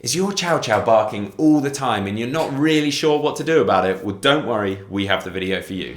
Is your chow chow barking all the time and you're not really sure what to do about it? Well, don't worry, we have the video for you.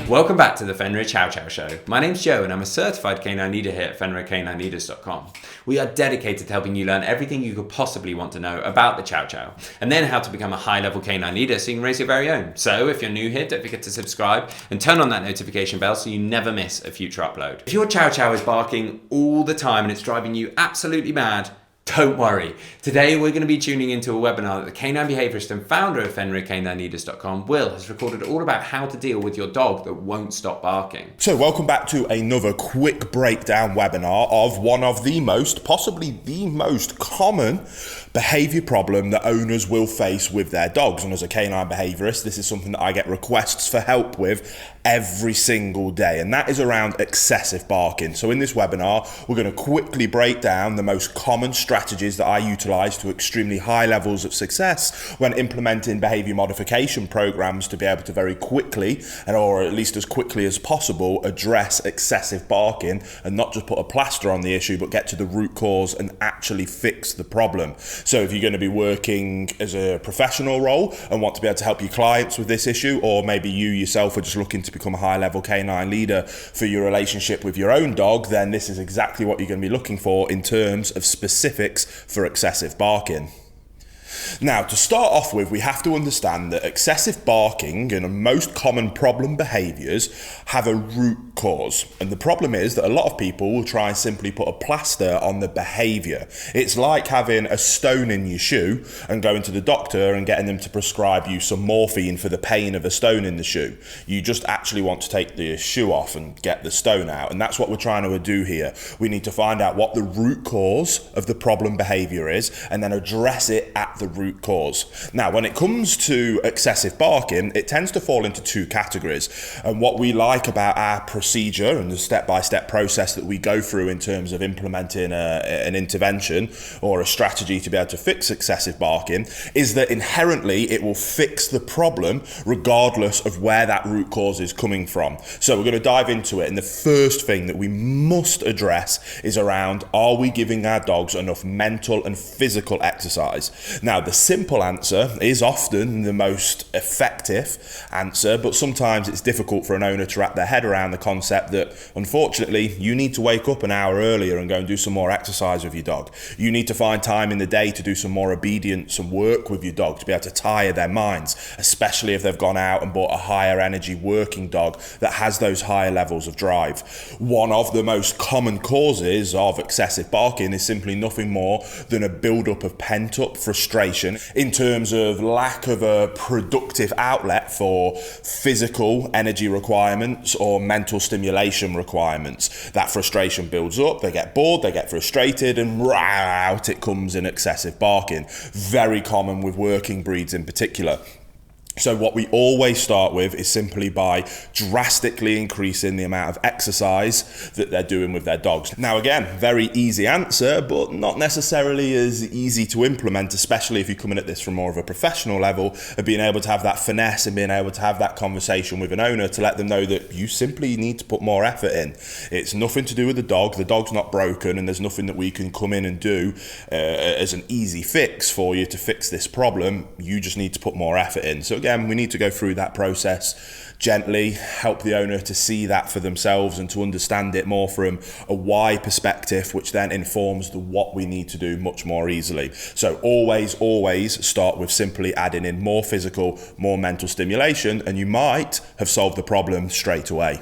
Welcome back to the Fenrir Chow Chow Show. My name's Joe and I'm a certified canine leader here at FenrirCanineLeaders.com. We are dedicated to helping you learn everything you could possibly want to know about the chow chow, and then how to become a high-level canine leader so you can raise your very own. So if you're new here, don't forget to subscribe and turn on that notification bell so you never miss a future upload. If your chow chow is barking all the time and it's driving you absolutely mad, don't worry. Today we're going to be tuning into a webinar that the canine behaviorist and founder of FenrirCanineLeaders.com, Will, has recorded all about how to deal with your dog that won't stop barking. So welcome back to another quick breakdown webinar of one of the most, possibly the most common behavior problem that owners will face with their dogs. And as a canine behaviorist, this is something that I get requests for help with every single day, and that is around excessive barking. So in this webinar, we're going to quickly break down the most common strategies that I utilize to extremely high levels of success when implementing behavior modification programs to be able to very quickly, or at least as quickly as possible, address excessive barking and not just put a plaster on the issue, but get to the root cause and actually fix the problem. So if you're going to be working as a professional role and want to be able to help your clients with this issue, or maybe you yourself are just looking to become a high-level canine leader for your relationship with your own dog, then this is exactly what you're going to be looking for in terms of specifics for excessive barking. Now, to start off with, we have to understand that excessive barking and most common problem behaviours have a root cause. And the problem is that a lot of people will try and simply put a plaster on the behaviour. It's like having a stone in your shoe and going to the doctor and getting them to prescribe you some morphine for the pain of a stone in the shoe. You just actually want to take the shoe off and get the stone out. And that's what we're trying to do here. We need to find out what the root cause of the problem behaviour is and then address it at the root cause. Now, when it comes to excessive barking, it tends to fall into two categories. And what we like about our procedure and the step-by-step process that we go through in terms of implementing an intervention or a strategy to be able to fix excessive barking is that inherently it will fix the problem regardless of where that root cause is coming from. So we're going to dive into it. And the first thing that we must address is around, are we giving our dogs enough mental and physical exercise? Now, the simple answer is often the most effective answer, but sometimes it's difficult for an owner to wrap their head around the concept that, unfortunately, you need to wake up an hour earlier and go and do some more exercise with your dog. You need to find time in the day to do some more obedience and work with your dog to be able to tire their minds, especially if they've gone out and bought a higher energy working dog that has those higher levels of drive. One of the most common causes of excessive barking is simply nothing more than a build-up of pent-up frustration in terms of lack of a productive outlet for physical energy requirements or mental stimulation requirements. That frustration builds up, they get bored, they get frustrated, and out it comes in excessive barking. Very common with working breeds in particular. So what we always start with is simply by drastically increasing the amount of exercise that they're doing with their dogs. Now again, very easy answer, but not necessarily as easy to implement, especially if you're coming at this from more of a professional level of being able to have that finesse and being able to have that conversation with an owner to let them know that you simply need to put more effort in. It's nothing to do with the dog's not broken, and there's nothing that we can come in and do as an easy fix for you to fix this problem. You just need to put more effort in. So again, we need to go through that process gently, help the owner to see that for themselves and to understand it more from a why perspective, which then informs the what we need to do much more easily. So always start with simply adding in more physical, more mental stimulation, and you might have solved the problem straight away.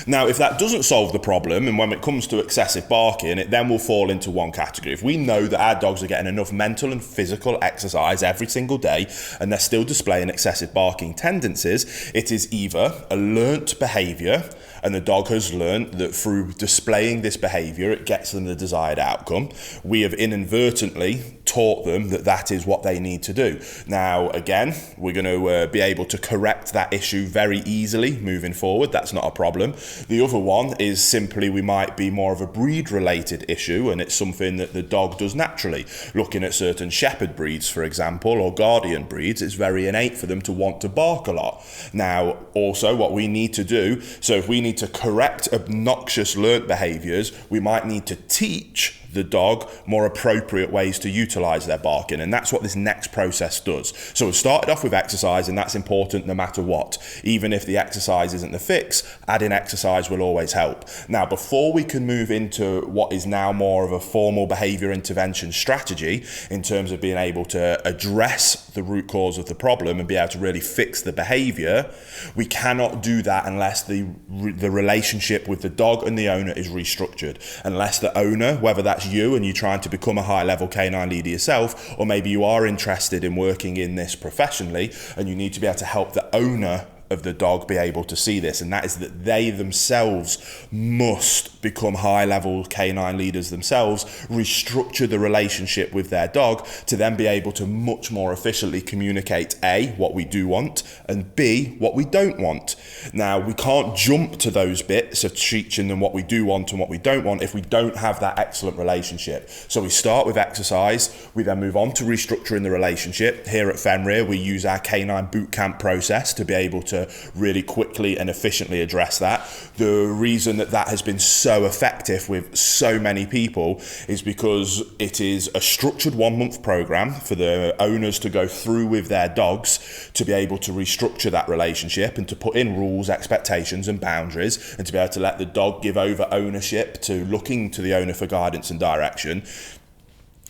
Now, if that doesn't solve the problem, and when it comes to excessive barking, it then will fall into one category. If we know that our dogs are getting enough mental and physical exercise every single day, and they're still displaying excessive barking tendencies, it is either a learnt behaviour, and the dog has learnt that through displaying this behaviour, it gets them the desired outcome. We have inadvertently taught them that that is what they need to do. Now, again, we're going to be able to correct that issue very easily moving forward. That's not a problem. The other one is simply we might be more of a breed-related issue, and it's something that the dog does naturally. Looking at certain shepherd breeds, for example, or guardian breeds, it's very innate for them to want to bark a lot. Now, also what we need to do, so if we need to correct obnoxious learnt behaviours, we might need to teach the dog more appropriate ways to utilize their barking, and that's what this next process does. So we've started off with exercise, and that's important no matter what. Even if the exercise isn't the fix, adding exercise will always help. Now, before we can move into what is now more of a formal behavior intervention strategy in terms of being able to address the root cause of the problem and be able to really fix the behavior, we cannot do that unless the relationship with the dog and the owner is restructured. Unless the owner, whether that's you and you're trying to become a high-level canine leader yourself, or maybe you are interested in working in this professionally and you need to be able to help the owner of the dog be able to see this, and that is that they themselves must become high-level canine leaders themselves, restructure the relationship with their dog to then be able to much more efficiently communicate A, what we do want, and B, what we don't want. Now, we can't jump to those bits of teaching them what we do want and what we don't want if we don't have that excellent relationship. So we start with exercise, we then move on to restructuring the relationship. Here at Fenrir, we use our canine boot camp process to be able to really quickly and efficiently address that. The reason that that has been so effective with so many people is because it is a structured 1 month program for the owners to go through with their dogs to be able to restructure that relationship and to put in rules, expectations and boundaries, and to be able to let the dog give over ownership to looking to the owner for guidance and direction.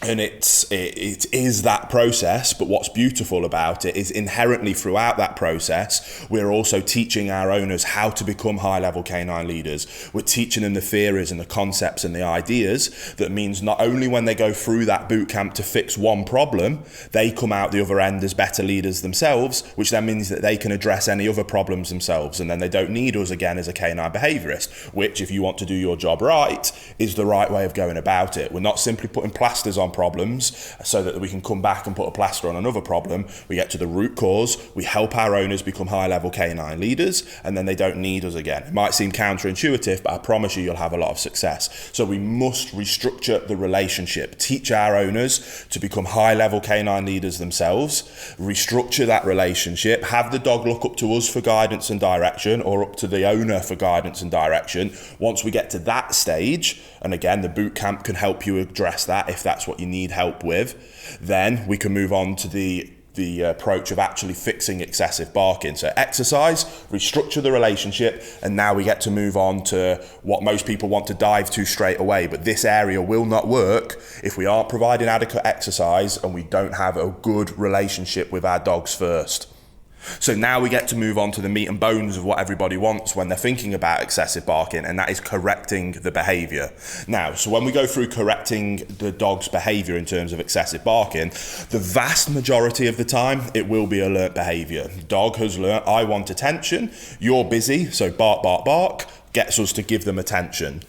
And it is that process, but what's beautiful about it is inherently throughout that process, we're also teaching our owners how to become high-level canine leaders. We're teaching them the theories and the concepts and the ideas. That means not only when they go through that boot camp to fix one problem, they come out the other end as better leaders themselves, which then means that they can address any other problems themselves, and then they don't need us again as a canine behaviourist, which, if you want to do your job right, is the right way of going about it. We're not simply putting plasters on problems so that we can come back and put a plaster on another problem. We get to the root cause, we help our owners become high-level canine leaders, and then they don't need us again. It might seem counterintuitive, but I promise you'll have a lot of success. So we must restructure the relationship, teach our owners to become high-level canine leaders themselves, restructure that relationship, have the dog look up to us for guidance and direction, or up to the owner for guidance and direction. Once we get to that stage, and again, the boot camp can help you address that if that's what you need help with, then we can move on to the approach of actually fixing excessive barking. So exercise, restructure the relationship, and now we get to move on to what most people want to dive to straight away. But this area will not work if we aren't providing adequate exercise and we don't have a good relationship with our dogs first. So now we get to move on to the meat and bones of what everybody wants when they're thinking about excessive barking, and that is correcting the behaviour. Now, so when we go through correcting the dog's behaviour in terms of excessive barking, the vast majority of the time, it will be alert behaviour. Dog has learnt, I want attention, you're busy, so bark, bark, bark, gets us to give them attention.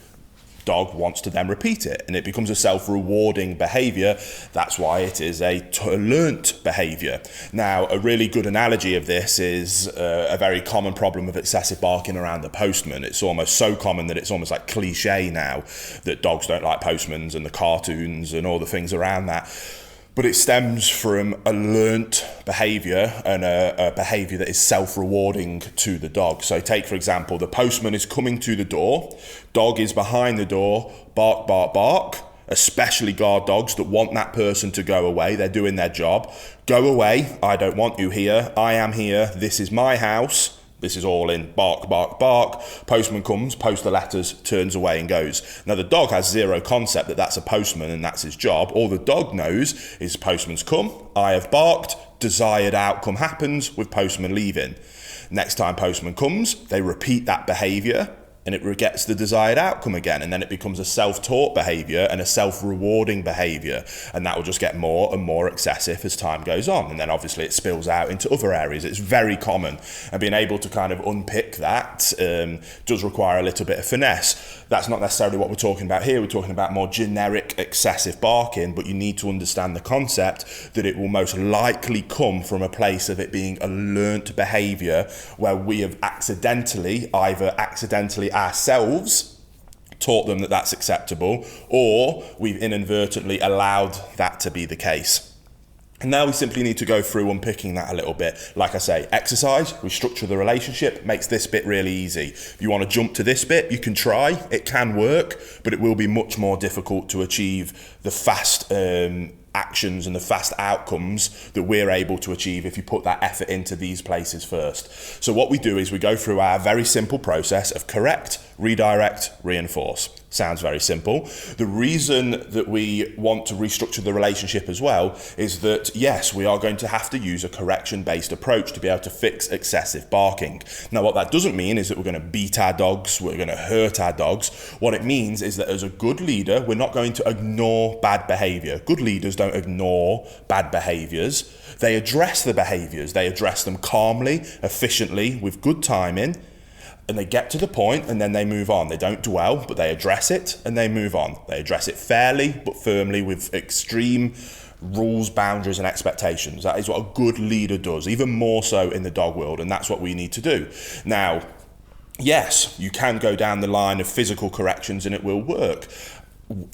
Dog wants to then repeat it, and it becomes a self-rewarding behaviour. That's why it is a learnt behaviour. Now, a really good analogy of this is a very common problem of excessive barking around the postman. It's almost so common that it's almost like cliche now that dogs don't like postmans and the cartoons and all the things around that. But it stems from a learnt behaviour and a behaviour that is self-rewarding to the dog. So take, for example, the postman is coming to the door, dog is behind the door, bark, bark, bark, especially guard dogs that want that person to go away. They're doing their job. Go away, I don't want you here, I am here, this is my house. This is all in bark, bark, bark. Postman comes, posts the letters, turns away and goes. Now, the dog has zero concept that that's a postman and that's his job. All the dog knows is postman's come, I have barked, desired outcome happens with postman leaving. Next time postman comes, they repeat that behaviour. and it gets the desired outcome again, and then it becomes a self-taught behavior and a self-rewarding behavior, and that will just get more and more excessive as time goes on, and then obviously it spills out into other areas. It's very common, and being able to kind of unpick that does require a little bit of finesse. That's not necessarily what we're talking about here. We're talking about more generic excessive barking, but you need to understand the concept that it will most likely come from a place of it being a learnt behavior where we have either accidentally ourselves taught them that that's acceptable, or we've inadvertently allowed that to be the case. And now we simply need to go through unpicking that a little bit. Like I say, exercise, restructure the relationship, makes this bit really easy. If you want to jump to this bit, you can try. It can work, but it will be much more difficult to achieve the fast actions and the fast outcomes that we're able to achieve if you put that effort into these places first. So what we do is we go through our very simple process of correct, redirect, reinforce. Sounds very simple. The reason that we want to restructure the relationship as well is that, yes, we are going to have to use a correction-based approach to be able to fix excessive barking. Now, what that doesn't mean is that we're going to beat our dogs, we're going to hurt our dogs. What it means is that as a good leader, we're not going to ignore bad behavior. Good leaders don't ignore bad behaviors. They address the behaviors. They address them calmly, efficiently, with good timing, and they get to the point and then they move on. They don't dwell, but they address it and they move on. They address it fairly but firmly with extreme rules, boundaries and expectations. That is what a good leader does, even more so in the dog world, and that's what we need to do. Now, yes, you can go down the line of physical corrections and it will work.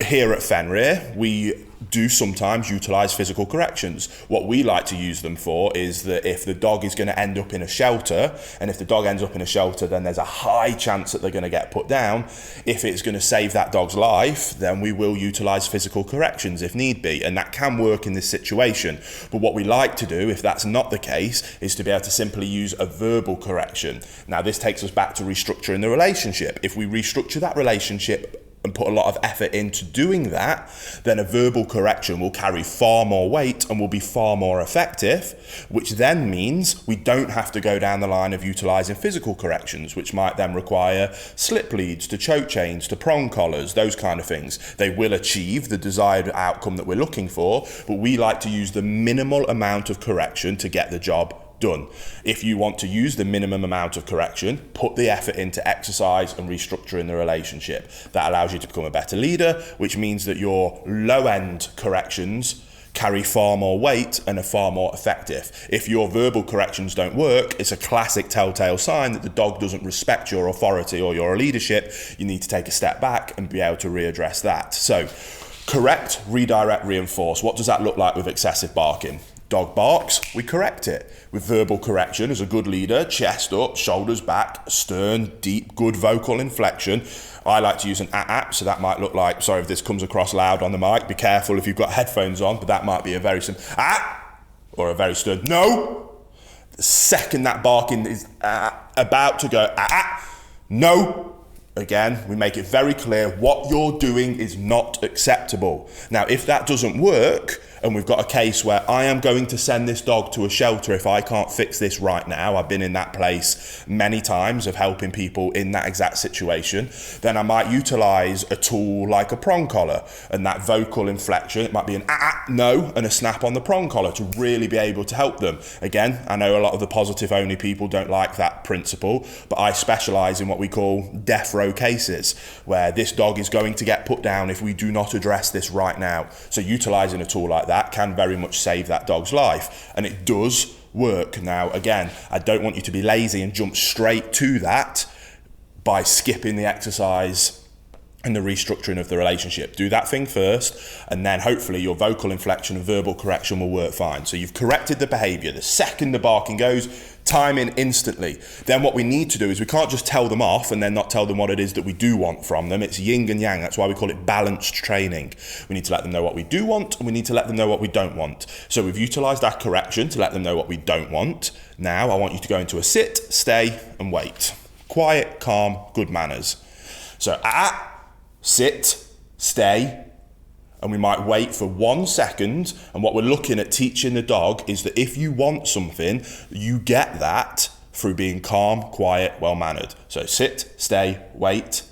Here at Fenrir, we do sometimes utilize physical corrections. What we like to use them for is that if the dog is going to end up in a shelter, and if the dog ends up in a shelter, then there's a high chance that they're going to get put down. If it's going to save that dog's life, then we will utilize physical corrections if need be, and that can work in this situation. But what we like to do, if that's not the case, is to be able to simply use a verbal correction. Now, this takes us back to restructuring the relationship. If we restructure that relationship and put a lot of effort into doing that, then a verbal correction will carry far more weight and will be far more effective, which then means we don't have to go down the line of utilising physical corrections, which might then require slip leads to choke chains to prong collars, those kind of things. They will achieve the desired outcome that we're looking for, but we like to use the minimal amount of correction to get the job done. If you want to use the minimum amount of correction, put the effort into exercise and restructuring the relationship. That allows you to become a better leader, which means that your low-end corrections carry far more weight and are far more effective. If your verbal corrections don't work, it's a classic telltale sign that the dog doesn't respect your authority or your leadership. You need to take a step back and be able to readdress that. So, correct, redirect, reinforce. What does that look like with excessive barking? Dog barks, we correct it. With verbal correction, as a good leader, chest up, shoulders back, stern, deep, good vocal inflection. I like to use an ah, so that might look like, sorry if this comes across loud on the mic, be careful if you've got headphones on, but that might be a very simple ah, or a very stern no. The second that barking is about to go no. Again, we make it very clear what you're doing is not acceptable. Now, if that doesn't work, and we've got a case where I am going to send this dog to a shelter if I can't fix this right now, I've been in that place many times of helping people in that exact situation, then I might utilize a tool like a prong collar, and that vocal inflection, it might be an no and a snap on the prong collar to really be able to help them. Again, I know a lot of the positive only people don't like that principle, but I specialize in what we call death row cases, where this dog is going to get put down if we do not address this right now. So utilizing a tool like that can very much save that dog's life, and it does work. Now, again, I don't want you to be lazy and jump straight to that by skipping the exercise and the restructuring of the relationship. Do that thing first, and then hopefully your vocal inflection and verbal correction will work fine. So you've corrected the behavior. The second the barking goes, time in instantly. Then what we need to do is we can't just tell them off and then not tell them what it is that we do want from them. It's yin and yang. That's why we call it balanced training. We need to let them know what we do want, and we need to let them know what we don't want. So we've utilized that correction to let them know what we don't want. Now I want you to go into a sit, stay, and wait. Quiet, calm, good manners. So sit, stay, and we might wait for 1 second. And what we're looking at teaching the dog is that if you want something, you get that through being calm, quiet, well-mannered. So sit, stay, wait.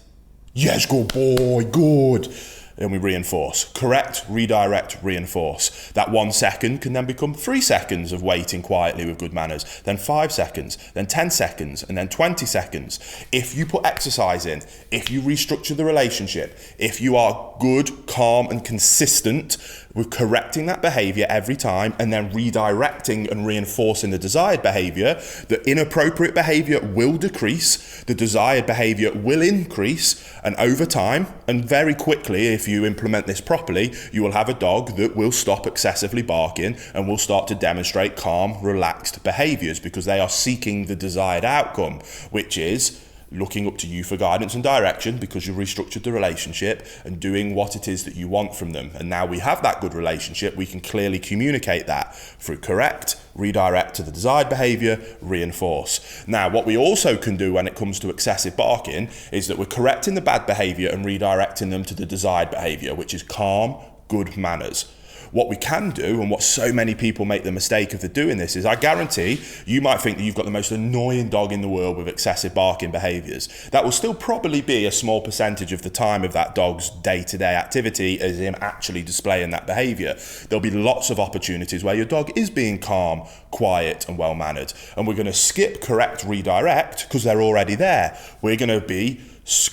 Yes, good boy, good. Then we reinforce. Correct, redirect, reinforce. That 1 second can then become 3 seconds of waiting quietly with good manners, then 5 seconds, then 10 seconds, and then 20 seconds. If you put exercise in, if you restructure the relationship, if you are good, calm, and consistent with correcting that behavior every time and then redirecting and reinforcing the desired behavior, the inappropriate behavior will decrease, the desired behavior will increase, and over time, and very quickly, if you implement this properly, you will have a dog that will stop excessively barking and will start to demonstrate calm, relaxed behaviors because they are seeking the desired outcome, which is looking up to you for guidance and direction because you restructured the relationship and doing what it is that you want from them. And now we have that good relationship, we can clearly communicate that through correct, redirect to the desired behavior, reinforce. Now, what we also can do when it comes to excessive barking is that we're correcting the bad behavior and redirecting them to the desired behavior, which is calm, good manners. What we can do, and what so many people make the mistake of doing this, is I guarantee you might think that you've got the most annoying dog in the world with excessive barking behaviours. That will still probably be a small percentage of the time of that dog's day-to-day activity as him actually displaying that behaviour. There'll be lots of opportunities where your dog is being calm, quiet and well-mannered. And we're going to skip correct, redirect because they're already there. We're going to be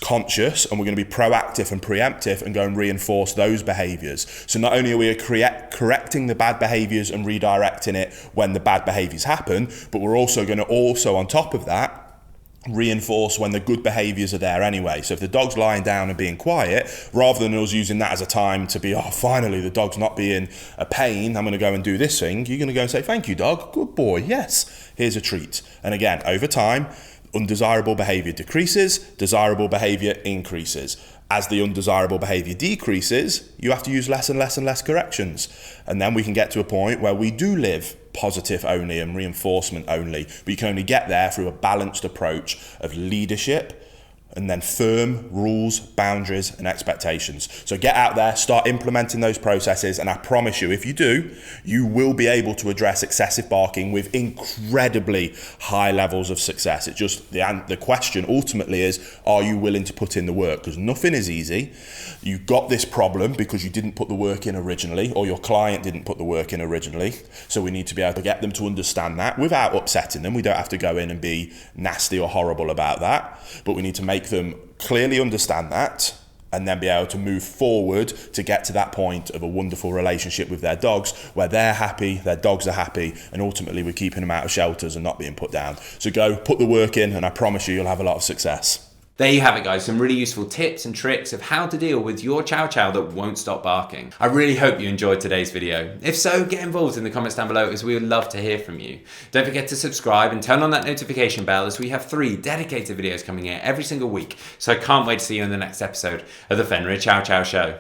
conscious and we're going to be proactive and preemptive and go and reinforce those behaviours. So not only are we correcting the bad behaviours and redirecting it when the bad behaviours happen, but we're also going to on top of that, reinforce when the good behaviours are there anyway. So if the dog's lying down and being quiet, rather than us using that as a time to be, oh, finally the dog's not being a pain, I'm going to go and do this thing, you're going to go and say, thank you, dog, good boy, yes, here's a treat. And again, over time, undesirable behavior decreases, desirable behavior increases. As the undesirable behavior decreases, you have to use less and less and less corrections. And then we can get to a point where we do live positive only and reinforcement only. But you can only get there through a balanced approach of leadership and then firm rules, boundaries and expectations. So get out there, start implementing those processes, and I promise you, if you do, you will be able to address excessive barking with incredibly high levels of success. It's just the question ultimately is, are you willing to put in the work? Because nothing is easy. You got this problem because you didn't put the work in originally, or your client didn't put the work in originally. So we need to be able to get them to understand that without upsetting them. We don't have to go in and be nasty or horrible about that, but we need to make them clearly understand that and then be able to move forward to get to that point of a wonderful relationship with their dogs where they're happy, their dogs are happy, and ultimately we're keeping them out of shelters and not being put down. So go put the work in and I promise you'll have a lot of success. There you have it, guys, some really useful tips and tricks of how to deal with your chow chow that won't stop barking. I really hope you enjoyed today's video. If so, get involved in the comments down below as we would love to hear from you. Don't forget to subscribe and turn on that notification bell as we have 3 dedicated videos coming here every single week. So I can't wait to see you in the next episode of the Fenrir Chow Chow Show.